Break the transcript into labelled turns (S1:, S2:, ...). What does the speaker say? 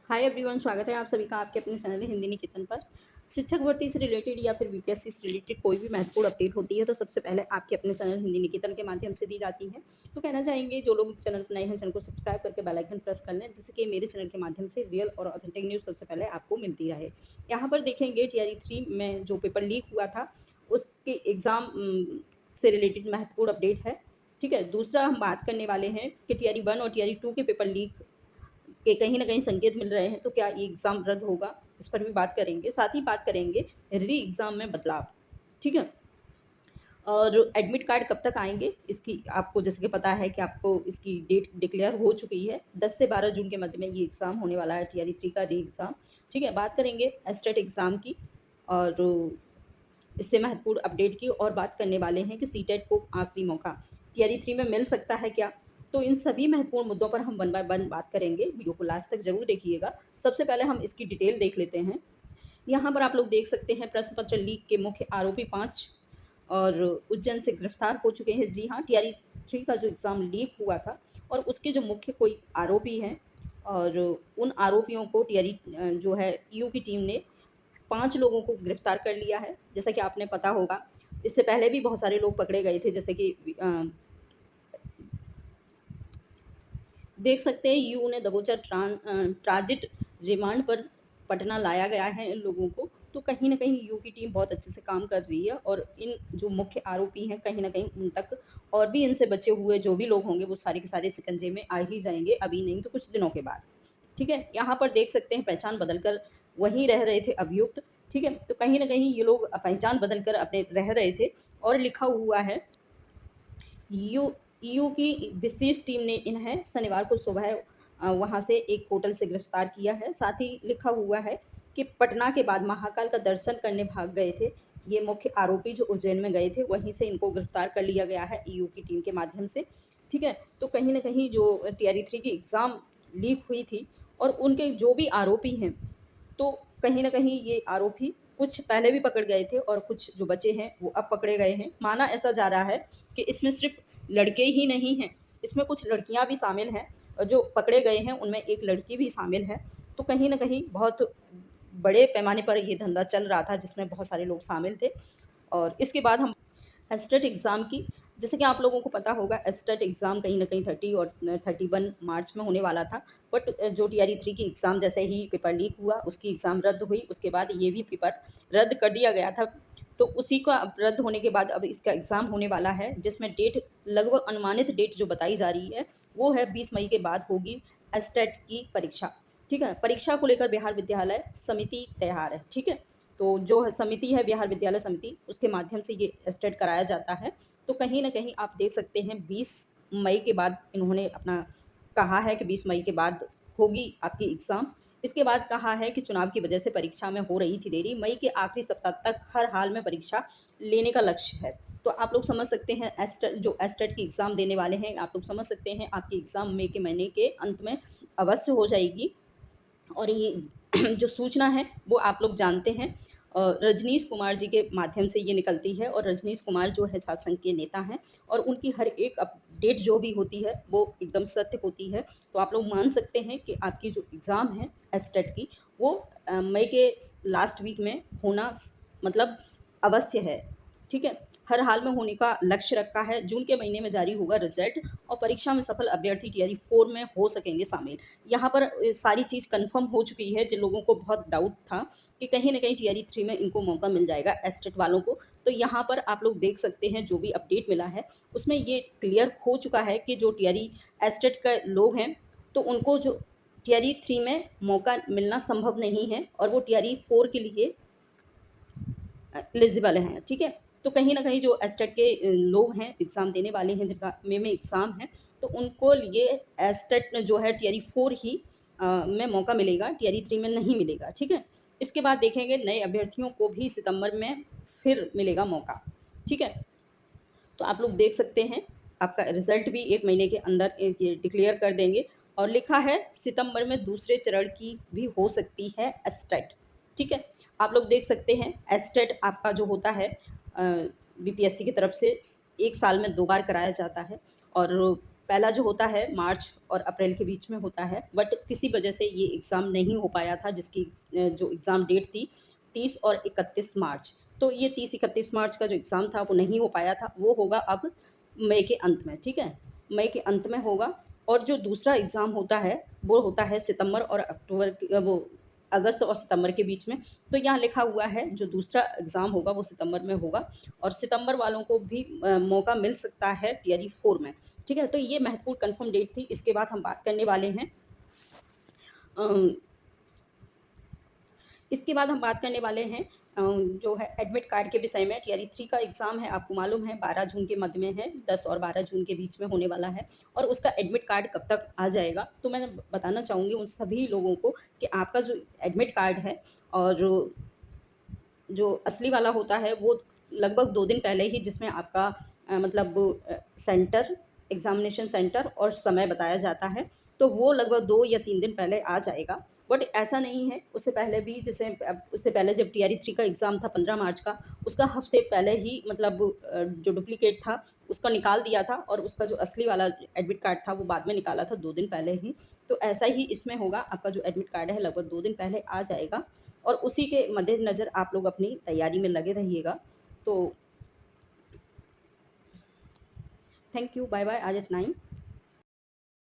S1: Hi everyone, स्वागत है आप सभी का आपके अपने चैनल हिंदी निकेतन पर। शिक्षक भर्ती से रिलेटेड या फिर बीपीएससी से रिलेटेड कोई भी महत्वपूर्ण अपडेट होती है तो सबसे पहले आपके अपने चैनल हिंदी निकेतन के माध्यम से दी जाती है। तो कहना चाहेंगे जो लोग चैनल पर नए हैं चैनल को सब्सक्राइब करके बेल आइकन प्रेस कर लें, जिससे कि मेरे चैनल के माध्यम से रियल और ऑथेंटिक न्यूज़ सबसे पहले आपको मिलती रहे। यहाँ पर देखेंगे टीआरई 3 में जो पेपर लीक हुआ था उसके एग्ज़ाम से रिलेटेड महत्वपूर्ण अपडेट है। ठीक है, दूसरा हम बात करने वाले हैं कि टीआरई 1 और टीआरई 2 के पेपर लीक के कहीं न कहीं संकेत मिल रहे हैं, तो क्या ये एग्ज़ाम रद्द होगा? इस पर भी बात करेंगे। साथ ही बात करेंगे री एग्ज़ाम में बदलाव, ठीक है? और एडमिट कार्ड कब तक आएँगे, इसकी आपको जैसे कि पता है कि आपको इसकी डेट डिक्लेयर हो चुकी है। 10 से 12 जून के मध्य में ये एग्ज़ाम होने वाला है, टीआरई 3 का री एग्ज़ाम, ठीक है? बात करेंगे एस्टेट एग्ज़ाम की और इससे महत्वपूर्ण अपडेट की और बात करने वाले हैं कि सीटेट को आखिरी मौका टीआरई 3 में मिल सकता है क्या? तो इन सभी महत्वपूर्ण मुद्दों पर हम वन बाय वन बात करेंगे। वीडियो को लास्ट तक ज़रूर देखिएगा। सबसे पहले हम इसकी डिटेल देख लेते हैं। यहाँ पर आप लोग देख सकते हैं प्रश्न पत्र लीक के मुख्य आरोपी 5 और उज्जैन से गिरफ्तार हो चुके हैं। जी हाँ, टीआरई 3 का जो एग्ज़ाम लीक हुआ था और उसके जो मुख्य कोई आरोपी हैं और उन आरोपियों को टीआरई जो है ईओ की टीम ने 5 लोगों को गिरफ्तार कर लिया है। जैसा कि आपने पता होगा, इससे पहले भी बहुत सारे लोग पकड़े गए थे, जैसे कि देख सकते हैं यूँ ने दबोचा ट्रांजिट रिमांड पर पटना लाया गया है इन लोगों को। तो कहीं न कहीं यू की टीम बहुत अच्छे से काम कर रही है और इन जो मुख्य आरोपी हैं कहीं न कहीं उन तक और भी इनसे बचे हुए जो भी लोग होंगे वो सारे के सारे शिकंजे में आ ही जाएँगे, अभी नहीं तो कुछ दिनों के बाद। ठीक है? यहाँ पर देख सकते हैं पहचान बदल कर वहीं रह रहे थे अभियुक्त, ठीक है? तो कहीं न कहीं ये लोग पहचान बदल कर अपने रह रहे थे और लिखा हुआ है यू ईयू की विशेष टीम ने इन्हें शनिवार को सुबह वहां से एक होटल से गिरफ्तार किया है। साथ ही लिखा हुआ है कि पटना के बाद महाकाल का दर्शन करने भाग गए थे ये मुख्य आरोपी जो उज्जैन में गए थे, वहीं से इनको गिरफ्तार कर लिया गया है ईयू की टीम के माध्यम से। ठीक है, तो कहीं ना कहीं जो टीआरई 3 की एग्ज़ाम लीक हुई थी और उनके जो भी आरोपी हैं, तो कहीं न कहीं ये आरोपी कुछ पहले भी पकड़ गए थे और कुछ जो बचे हैं वो अब पकड़े गए हैं। माना ऐसा जा रहा है कि इसमें सिर्फ़ लड़के ही नहीं हैं, इसमें कुछ लड़कियाँ भी शामिल हैं और जो पकड़े गए हैं उनमें एक लड़की भी शामिल है। तो कहीं न कहीं बहुत बड़े पैमाने पर ये धंधा चल रहा था जिसमें बहुत सारे लोग शामिल थे। और इसके बाद हम एस्टेट एग्ज़ाम की, जैसे कि आप लोगों को पता होगा एस्टेट एग्ज़ाम कहीं न कहीं 30 और 31 मार्च में होने वाला था। बट जो टीआरई 3 की एग्ज़ाम जैसे ही पेपर लीक हुआ, उसकी एग्ज़ाम रद्द हुई, उसके बाद ये भी पेपर रद्द कर दिया गया था। तो उसी का अब रद्द होने के बाद अब इसका एग्ज़ाम होने वाला है, जिसमें डेट लगभग अनुमानित डेट जो बताई जा रही है, वो है 20 मई के बाद होगी एस्टेट की परीक्षा। ठीक है? परीक्षा को लेकर बिहार विद्यालय समिति तैयार है। ठीक है? तो जो समिति है बिहार विद्यालय समिति, उसके माध्यम से ये एस्टेट कराया जाता है। तो कहीं न कहीं आप देख सकते हैं 20 मई के बाद इन्होंने अपना कहा है कि 20 मई के बाद होगी आपकी एग्ज़ाम। इसके बाद कहा है कि चुनाव की वजह से परीक्षा में हो रही थी देरी, मई के आखिरी सप्ताह तक हर हाल में परीक्षा लेने का लक्ष्य है। तो आप लोग समझ सकते हैं जो एस्टेट की एग्ज़ाम देने वाले हैं, आप लोग समझ सकते हैं आपकी एग्ज़ाम मई के महीने के अंत में अवश्य हो जाएगी। और ये जो सूचना है वो आप लोग जानते हैं रजनीश कुमार जी के माध्यम से ये निकलती है और रजनीश कुमार जो है छात्र संघ के नेता हैं और उनकी हर एक अपडेट जो भी होती है वो एकदम सत्य होती है। तो आप लोग मान सकते हैं कि आपकी जो एग्ज़ाम है एस्टेट की वो मई के लास्ट वीक में होना मतलब अवश्य है। ठीक है, हर हाल में होने का लक्ष्य रखा है। जून के महीने में जारी होगा रिजल्ट और परीक्षा में सफल अभ्यर्थी टीआरई 4 में हो सकेंगे शामिल। यहाँ पर सारी चीज़ कंफर्म हो चुकी है। जिन लोगों को बहुत डाउट था कि कहीं न कहीं टीआरई 3 में इनको मौका मिल जाएगा एस्टेट वालों को, तो यहाँ पर आप लोग देख सकते हैं जो भी अपडेट मिला है, उसमें ये क्लियर हो चुका है कि जो टीआरई एस्टेट का लोग हैं, तो उनको जो टीआरई 3 में मौका मिलना संभव नहीं है और वो टीआरई 4 के लिए एलिजिबल हैं। ठीक है? तो कहीं न कहीं जो एस्टेट के लोग हैं, एग्ज़ाम देने वाले हैं जिनका मई में एग्ज़ाम है, तो उनको लिए एस्टेट जो है टीआरई 4 ही में मौका मिलेगा, टीआरई 3 में नहीं मिलेगा। ठीक है? इसके बाद देखेंगे नए अभ्यर्थियों को भी सितंबर में फिर मिलेगा मौका। ठीक है? तो आप लोग देख सकते हैं आपका रिज़ल्ट भी 1 महीने के अंदर ये डिक्लेयर कर देंगे और लिखा है सितंबर में दूसरे चरण की भी हो सकती है एस्टेट। ठीक है? आप लोग देख सकते हैं एस्टेट आपका जो होता है बीपीएससी की तरफ से 1 साल में 2 बार कराया जाता है और पहला जो होता है मार्च और अप्रैल के बीच में होता है, बट किसी वजह से ये एग्ज़ाम नहीं हो पाया था, जिसकी जो एग्ज़ाम डेट थी 30 और 31 मार्च। तो ये 30-31 मार्च का जो एग्ज़ाम था वो नहीं हो पाया था, वो होगा अब मई के अंत में, ठीक है? मई के अंत में होगा। और जो दूसरा एग्ज़ाम होता है, वो होता है सितंबर और अक्टूबर वो अगस्त और सितंबर के बीच में। तो यहाँ लिखा हुआ है जो दूसरा एग्ज़ाम होगा वो सितंबर में होगा, और सितंबर वालों को भी मौका मिल सकता है टियर 4 में, ठीक है? तो ये महत्वपूर्ण कन्फर्म डेट थी। इसके बाद हम बात करने वाले हैं अ, इसके बाद हम बात करने वाले हैं जो है एडमिट कार्ड के विषय में। टियर 3 का एग्ज़ाम है, आपको मालूम है 12 जून के मध्य में है, 10 और 12 जून के बीच में होने वाला है, और उसका एडमिट कार्ड कब तक आ जाएगा? तो मैं बताना चाहूँगी उन सभी लोगों को कि आपका जो एडमिट कार्ड है और जो असली वाला होता है वो लगभग 2 दिन पहले ही, जिसमें आपका मतलब सेंटर, एग्ज़ामिनेशन सेंटर और समय बताया जाता है, तो वो लगभग 2 या 3 दिन पहले आ जाएगा। बट ऐसा नहीं है, उससे पहले भी, जैसे उससे पहले जब टियर 3 का एग्ज़ाम था 15 मार्च का, उसका हफ़्ते पहले ही मतलब जो डुप्लीकेट था उसका निकाल दिया था, और उसका जो असली वाला एडमिट कार्ड था वो बाद में निकाला था 2 दिन पहले ही। तो ऐसा ही इसमें होगा, आपका जो एडमिट कार्ड है लगभग 2 दिन पहले आ जाएगा, और उसी के मद्देनज़र आप लोग अपनी तैयारी में लगे रहिएगा। तो थैंक यू, बाय बाय, आज इतना ही।